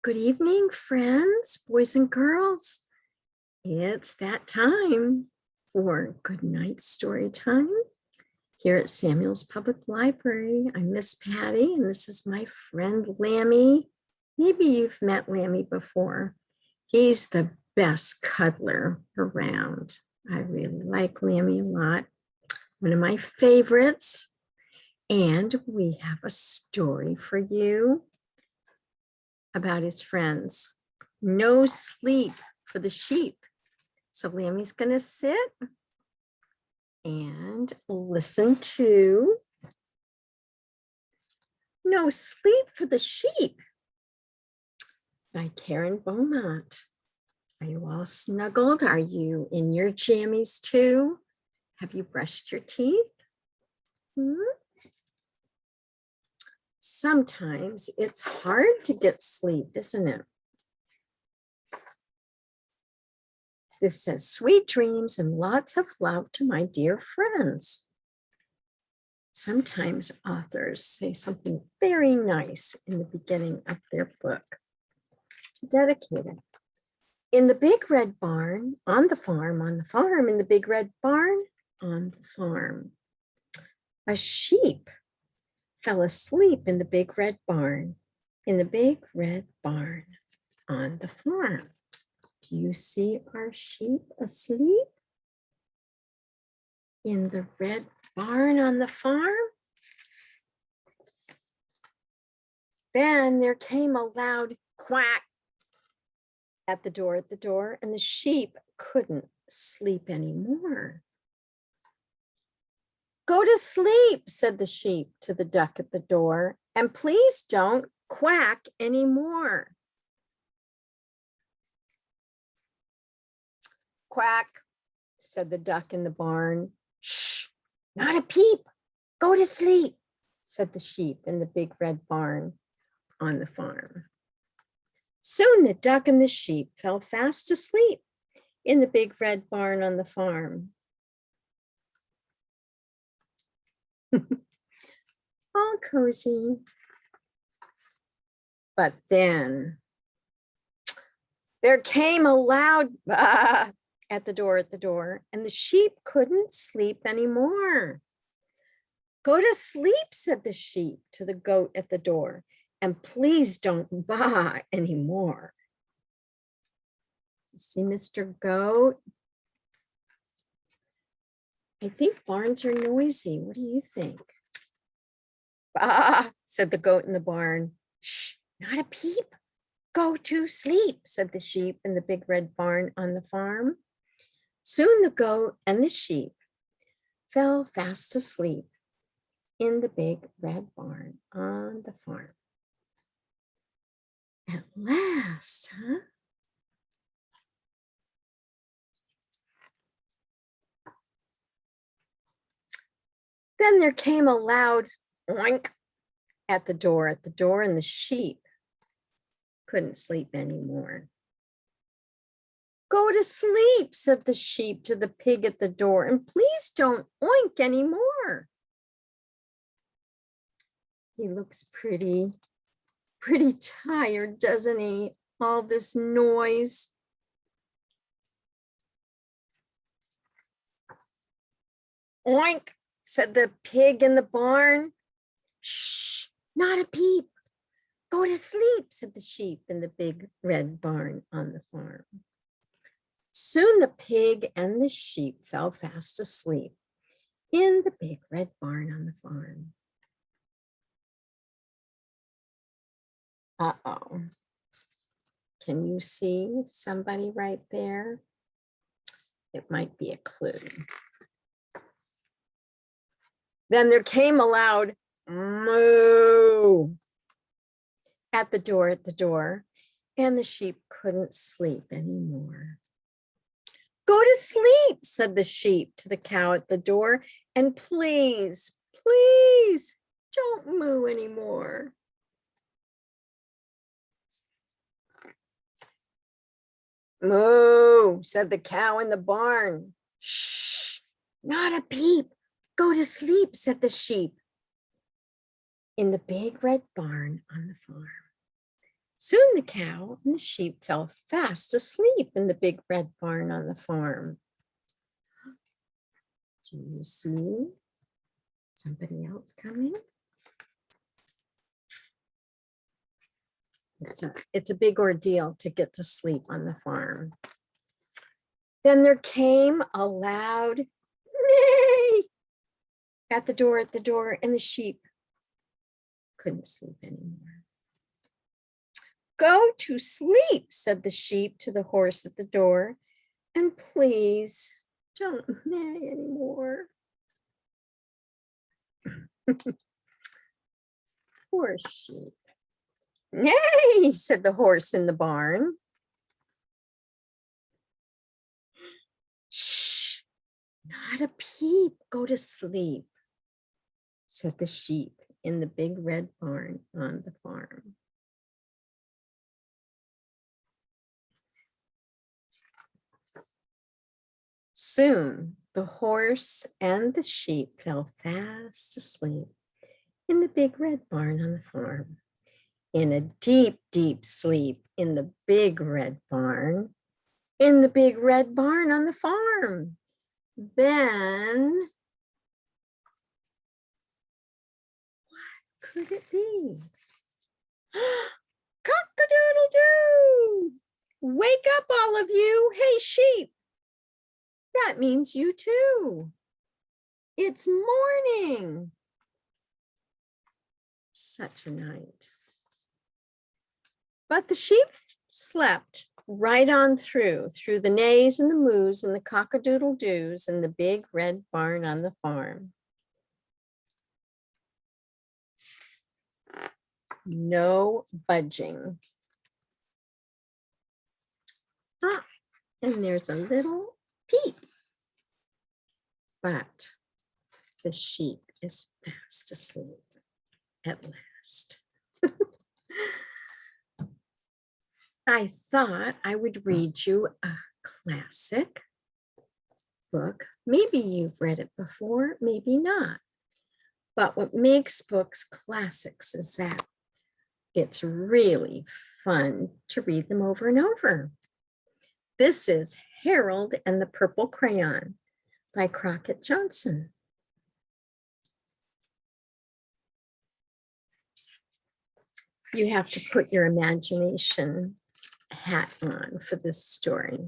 Good evening, friends, boys and girls. It's that time for good night story time here at Samuel's Public Library. I'm Miss Patty, and this is my friend Lammy. Maybe you've met Lammy before. He's the best cuddler around. I really like Lammy a lot. One of my favorites. And we have a story for you about his friends. No sleep for the sheep. So Lammy's going to sit and listen to No Sleep for the Sheep by Karen Beaumont. Are you all snuggled? Are you in your jammies too? Have you brushed your teeth? Sometimes it's hard to get sleep, isn't it? This says, sweet dreams and lots of love to my dear friends. Sometimes authors say something very nice in the beginning of their book to dedicate it. In the big red barn, on the farm, in the big red barn, on the farm. A sheep fell asleep in the big red barn, on the farm. Do you see our sheep asleep in the red barn on the farm? Then there came a loud quack at the door, and the sheep couldn't sleep anymore. Go to sleep, said the sheep to the duck at the door, and please don't quack anymore. Quack, said the duck in the barn. Shh, not a peep. Go to sleep, said the sheep in the big red barn on the farm. Soon the duck and the sheep fell fast asleep in the big red barn on the farm. All cozy. But then there came a loud bah at the door, and the sheep couldn't sleep anymore. Go to sleep, said the sheep to the goat at the door, and please don't bah anymore. You see, Mr. Goat? I think barns are noisy. What do you think? Bah, said the goat in the barn. Shh, not a peep. Go to sleep, said the sheep in the big red barn on the farm. Soon the goat and the sheep fell fast asleep in the big red barn on the farm. At last, huh? Then there came a loud oink at the door, and the sheep couldn't sleep anymore. Go to sleep, said the sheep to the pig at the door, and please don't oink anymore. He looks pretty tired, doesn't he? All this noise. Oink, said the pig in the barn. Shh, not a peep. Go to sleep, said the sheep in the big red barn on the farm. Soon the pig and the sheep fell fast asleep in the big red barn on the farm. Uh-oh. Can you see somebody right there? It might be a clue. Then there came a loud moo at the door, and the sheep couldn't sleep anymore. Go to sleep, said the sheep to the cow at the door, and please don't moo anymore. Moo, said the cow in the barn. Shh, not a peep. Go to sleep, said the sheep in the big red barn on the farm. Soon the cow and the sheep fell fast asleep in the big red barn on the farm. Do you see somebody else coming? It's a big ordeal to get to sleep on the farm. Then there came a loud neigh at the door, and the sheep couldn't sleep anymore. Go to sleep, said the sheep to the horse at the door, and please don't neigh anymore. Poor sheep. Nay, said the horse in the barn. Shh, not a peep, go to sleep, said the sheep in the big red barn on the farm. Soon the horse and the sheep fell fast asleep in the big red barn on the farm. In a deep, deep sleep in the big red barn, in the big red barn on the farm. Then, what could it be? Cock-a-doodle-doo! Wake up, all of you. Hey, sheep. That means you too. It's morning. Such a night. But the sheep slept right on through the neighs and the moos and the cock-a-doodle-doos in the big red barn on the farm. No budging. Ah, and there's a little peep. But the sheep is fast asleep at last. I thought I would read you a classic book. Maybe you've read it before, maybe not. But what makes books classics is that it's really fun to read them over and over. This is Harold and the Purple Crayon by Crockett Johnson. You have to put your imagination hat on for this story.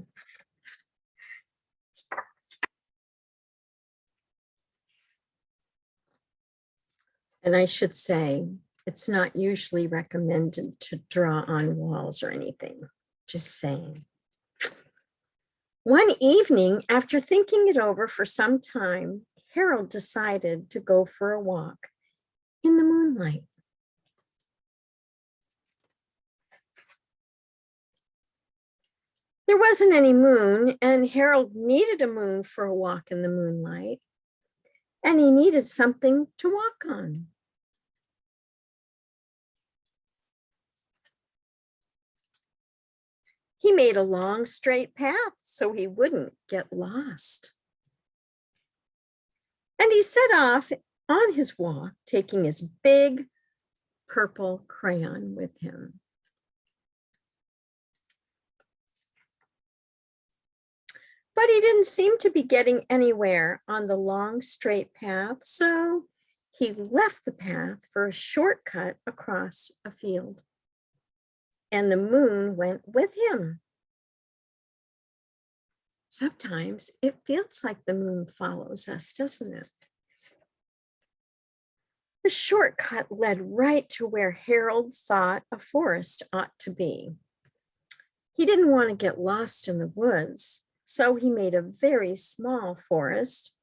And I should say, it's not usually recommended to draw on walls or anything, just saying. One evening, after thinking it over for some time, Harold decided to go for a walk in the moonlight. There wasn't any moon, and Harold needed a moon for a walk in the moonlight, and he needed something to walk on. He made a long, straight path so he wouldn't get lost. And he set off on his walk, taking his big purple crayon with him. But he didn't seem to be getting anywhere on the long, straight path, so he left the path for a shortcut across a field. And the moon went with him. Sometimes it feels like the moon follows us, doesn't it? The shortcut led right to where Harold thought a forest ought to be. He didn't want to get lost in the woods, so he made a very small forest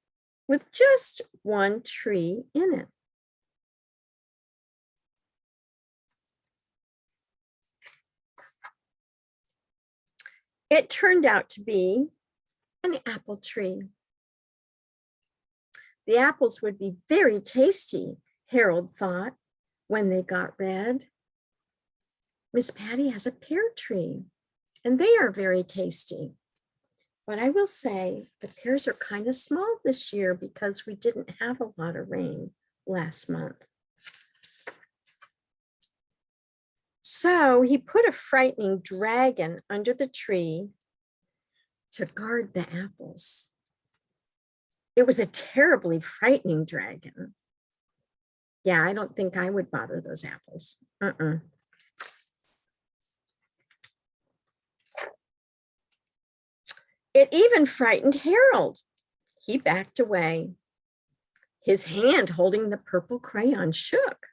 with just one tree in it. It turned out to be an apple tree. The apples would be very tasty, Harold thought, when they got red. Miss Patty has a pear tree, and they are very tasty. But I will say the pears are kind of small this year because we didn't have a lot of rain last month. So he put a frightening dragon under the tree to guard the apples. It was a terribly frightening dragon. Yeah, I don't think I would bother those apples. It even frightened Harold. He backed away. His hand holding the purple crayon shook.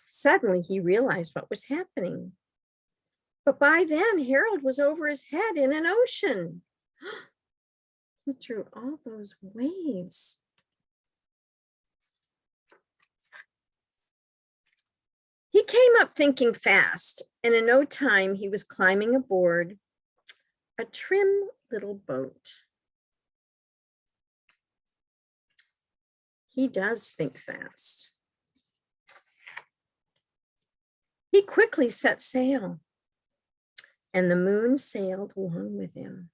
Suddenly, he realized what was happening. But by then, Harold was over his head in an ocean. He drew all those waves. He came up thinking fast, and in no time, he was climbing aboard a trim little boat. He does think fast. He quickly set sail, and the moon sailed along with him.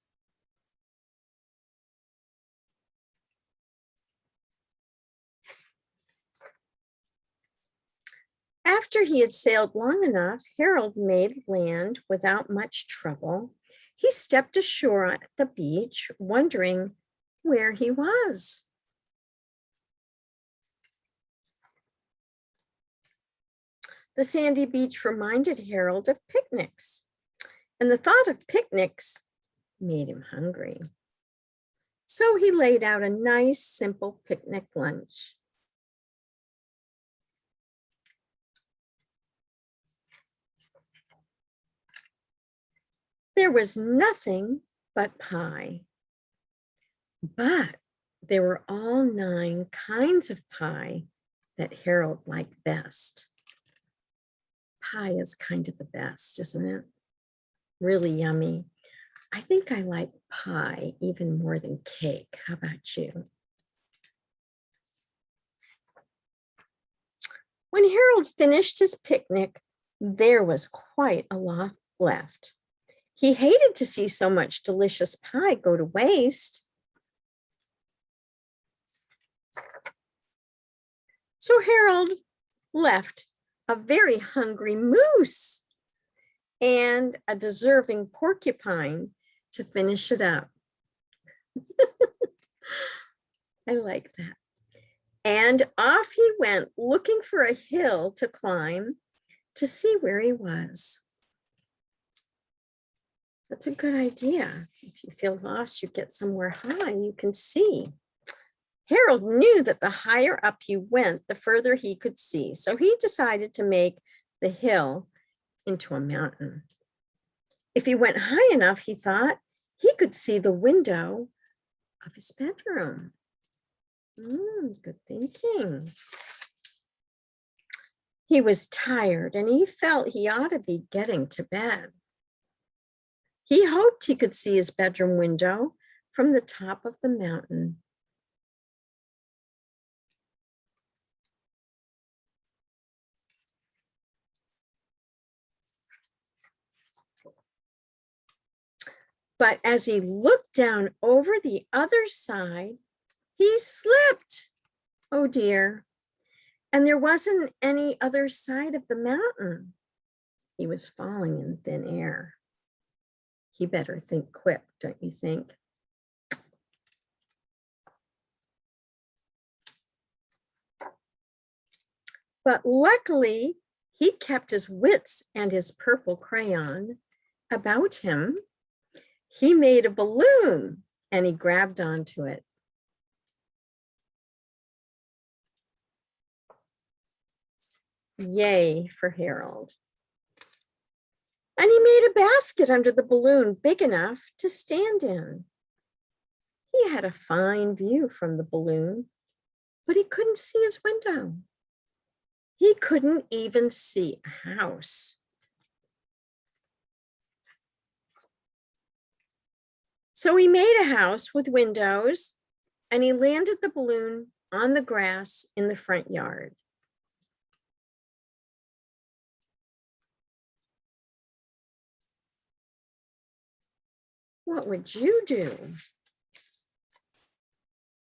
After he had sailed long enough, Harold made land without much trouble. He stepped ashore at the beach, wondering where he was. The sandy beach reminded Harold of picnics, and the thought of picnics made him hungry. So he laid out a nice, simple picnic lunch. There was nothing but pie, but there were all 9 kinds of pie that Harold liked best. Pie is kind of the best, isn't it? Really yummy. I think I like pie even more than cake. How about you? When Harold finished his picnic, there was quite a lot left. He hated to see so much delicious pie go to waste. So Harold left a very hungry moose and a deserving porcupine to finish it up. I like that. And off he went looking for a hill to climb to see where he was. That's a good idea. If you feel lost, you get somewhere high you can see. Harold knew that the higher up he went, the further he could see. So he decided to make the hill into a mountain. If he went high enough, he thought, he could see the window of his bedroom. Good thinking. He was tired and he felt he ought to be getting to bed. He hoped he could see his bedroom window from the top of the mountain. But as he looked down over the other side, he slipped. Oh dear. And there wasn't any other side of the mountain. He was falling in thin air. He better think quick, don't you think? But luckily, he kept his wits and his purple crayon about him. He made a balloon and he grabbed onto it. Yay for Harold. And he made a basket under the balloon big enough to stand in. He had a fine view from the balloon, but he couldn't see his window. He couldn't even see a house. So he made a house with windows and he landed the balloon on the grass in the front yard. What would you do?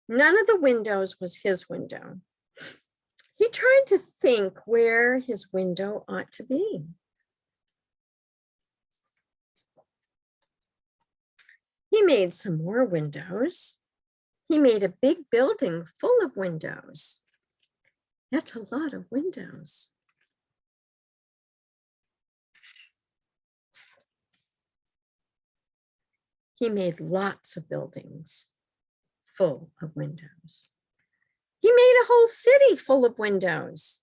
None of the windows was his window. He tried to think where his window ought to be. He made some more windows. He made a big building full of windows. That's a lot of windows. He made lots of buildings full of windows. He made a whole city full of windows.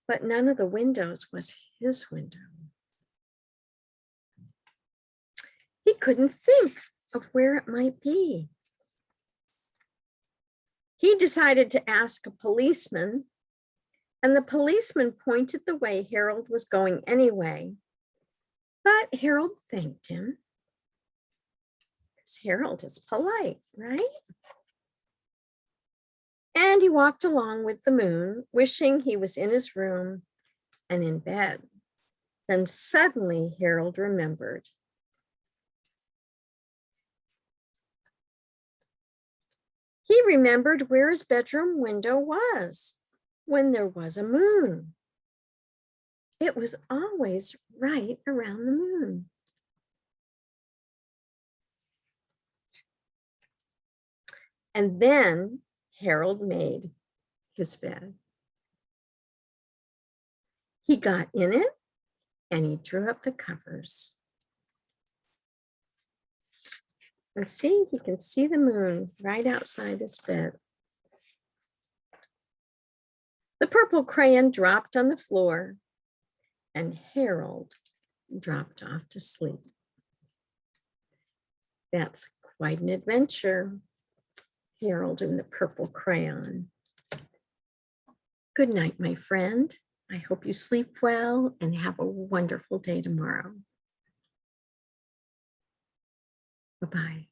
But none of the windows was his window. He couldn't think of where it might be. He decided to ask a policeman, and the policeman pointed the way Harold was going anyway. But Harold thanked him, because Harold is polite, right? And he walked along with the moon, wishing he was in his room and in bed. Then suddenly Harold remembered. He remembered where his bedroom window was when there was a moon. It was always right around the moon. And then Harold made his bed. He got in it and he drew up the covers. And see, he can see the moon right outside his bed. The purple crayon dropped on the floor and Harold dropped off to sleep. That's quite an adventure, Harold and the purple crayon. Good night, my friend. I hope you sleep well and have a wonderful day tomorrow. Bye-bye.